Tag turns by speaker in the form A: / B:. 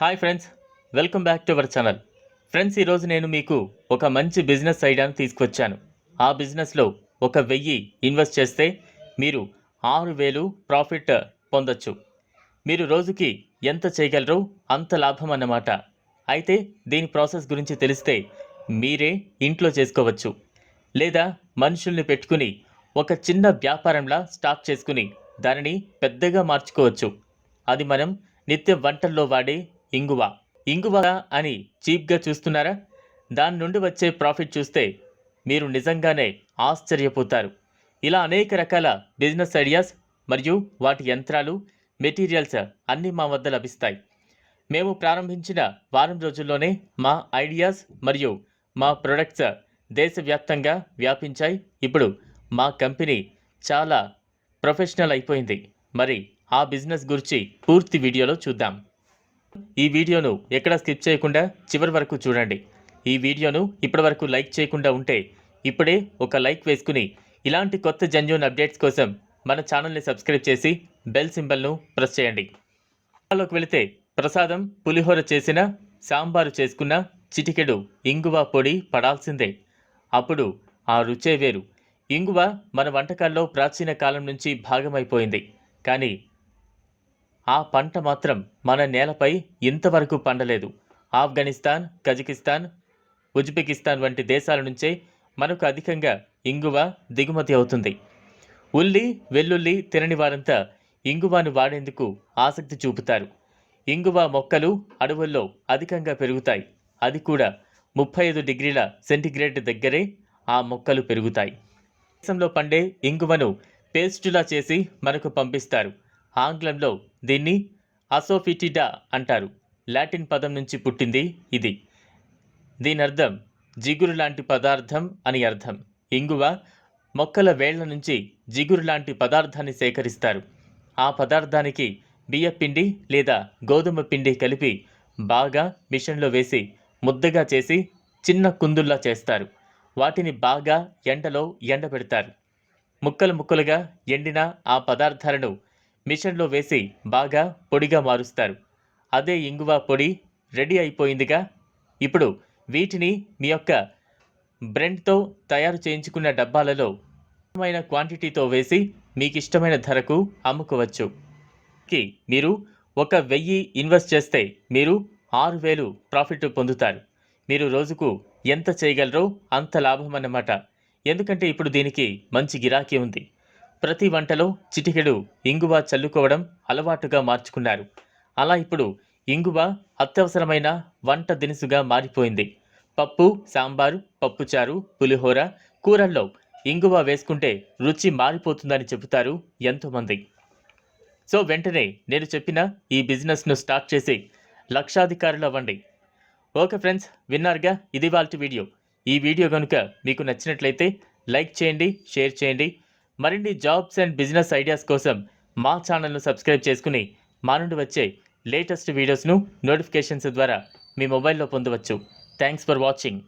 A: Hi friends, welcome back to our channel. Friends, ఈరోజు నేను మీకు ఒక మంచి బిజినెస్ ఐడియాను తీసుకొచ్చాను. ఆ బిజినెస్లో 1000 ఇన్వెస్ట్ చేస్తే మీరు 6000 ప్రాఫిట్ పొందొచ్చు. మీరు రోజుకి ఎంత చేయగలరో అంత లాభం అన్నమాట. అయితే దీని ప్రాసెస్ గురించి తెలిస్తే మీరే ఇంట్లో చేసుకోవచ్చు, లేదా మనుషుల్ని పెట్టుకుని ఒక చిన్న వ్యాపారంలా స్టార్ట్ చేసుకుని దానిని పెద్దగా మార్చుకోవచ్చు. అది మనం నిత్య వంటల్లో వాడే ఇంగువ అని చీప్గా చూస్తున్నారా? దాని నుండి వచ్చే ప్రాఫిట్ చూస్తే మీరు నిజంగానే ఆశ్చర్యపోతారు. ఇలా అనేక రకాల బిజినెస్ ఐడియాస్ మరియు వాటి యంత్రాలు, మెటీరియల్స్ అన్నీ మా వద్ద లభిస్తాయి. మేము ప్రారంభించిన వారం రోజుల్లోనే మా ఐడియాస్ మరియు మా ప్రొడక్ట్స్ దేశవ్యాప్తంగా వ్యాపించాయి. ఇప్పుడు మా కంపెనీ చాలా ప్రొఫెషనల్ అయిపోయింది. మరి ఆ బిజినెస్ గురించి పూర్తి వీడియోలో చూద్దాం. ఈ వీడియోను ఎక్కడ స్కిప్ చేయకుండా చివరి వరకు చూడండి. ఈ వీడియోను ఇప్పటివరకు లైక్ చేయకుండా ఉంటే ఇప్పుడే ఒక లైక్ వేసుకుని ఇలాంటి కొత్త జెన్యూన్ అప్డేట్స్ కోసం మన ఛానల్ని సబ్స్క్రైబ్ చేసి బెల్ సింబల్ను ప్రెస్ చేయండి. లోకి వెళితే ప్రసాదం, పులిహోర చేసిన, సాంబారు చేసుకున్న చిటికెడు ఇంగువ పొడి పడాల్సిందే. అప్పుడు ఆ రుచే వేరు. ఇంగువ మన వంటకాల్లో ప్రాచీన కాలం నుంచి భాగమైపోయింది. కానీ ఆ పంట మాత్రం మన నేలపై ఇంతవరకు పండలేదు. ఆఫ్ఘనిస్తాన్, కజకిస్తాన్, ఉజ్బెకిస్తాన్ వంటి దేశాల నుంచే మనకు అధికంగా ఇంగువ దిగుమతి అవుతుంది. ఉల్లి, వెల్లుల్లి తినని వారంతా ఇంగువను వాడేందుకు ఆసక్తి చూపుతారు. ఇంగువ మొక్కలు అడవుల్లో అధికంగా పెరుగుతాయి. అది కూడా 35 డిగ్రీల సెంటీగ్రేడ్ దగ్గరే ఆ మొక్కలు పెరుగుతాయి. దేశంలో పండే ఇంగువను పేస్టులా చేసి మనకు పంపిస్తారు. ఆంగ్లంలో దీన్ని అసోఫిటిడా అంటారు. లాటిన్ పదం నుంచి పుట్టింది ఇది. దీని అర్థం జిగురు లాంటి పదార్థం అని అర్థం. ఇంగువ మొక్కల వేళ్ల నుంచి జిగురు లాంటి పదార్థాన్ని సేకరిస్తారు. ఆ పదార్థానికి బియ్యపిండి లేదా గోధుమ పిండి కలిపి బాగా మిషన్లో వేసి ముద్దగా చేసి చిన్న కుందుల్లా చేస్తారు. వాటిని బాగా ఎండలో ఎండబెడతారు. ముక్కలుగా ఎండిన ఆ పదార్థాలను మిషన్లో వేసి బాగా పొడిగా మారుస్తారు. అదే ఇంగువ పొడి రెడీ అయిపోయిందిగా. ఇప్పుడు వీటిని మీ యొక్క బ్రెండ్తో తయారు చేయించుకున్న డబ్బాలలో ఇష్టమైన క్వాంటిటీతో వేసి మీకు ఇష్టమైన ధరకు అమ్ముకోవచ్చు. మీరు 1000 ఇన్వెస్ట్ చేస్తే మీరు 6000 ప్రాఫిట్ పొందుతారు. మీరు రోజుకు ఎంత చేయగలరో అంత లాభం అన్నమాట. ఎందుకంటే ఇప్పుడు దీనికి మంచి గిరాకీ ఉంది. ప్రతి వంటలో చిటికెడు ఇంగువ చల్లుకోవడం అలవాటుగా మార్చుకున్నారు. అలా ఇప్పుడు ఇంగువ అత్యవసరమైన వంట దినుసుగా మారిపోయింది. పప్పు, సాంబారు, పప్పుచారు, పులిహోర, కూరల్లో ఇంగువ వేసుకుంటే రుచి మారిపోతుందని చెబుతారు ఎంతోమంది. సో వెంటనే నేను చెప్పిన ఈ బిజినెస్ను స్టార్ట్ చేసి లక్షాధికారులు అవ్వండి. ఓకే ఫ్రెండ్స్, విన్నారుగా, ఇది వాళ్ళ వీడియో. ఈ వీడియో కనుక మీకు నచ్చినట్లయితే లైక్ చేయండి, షేర్ చేయండి. మరిన్ని జాబ్స్ అండ్ బిజినెస్ ఐడియాస్ కోసం మా ఛానల్ను సబ్స్క్రైబ్ చేసుకుని మా నుండి వచ్చే లేటెస్ట్ వీడియోస్ను నోటిఫికేషన్స్ ద్వారా మీ మొబైల్లో పొందవచ్చు. Thanks for watching.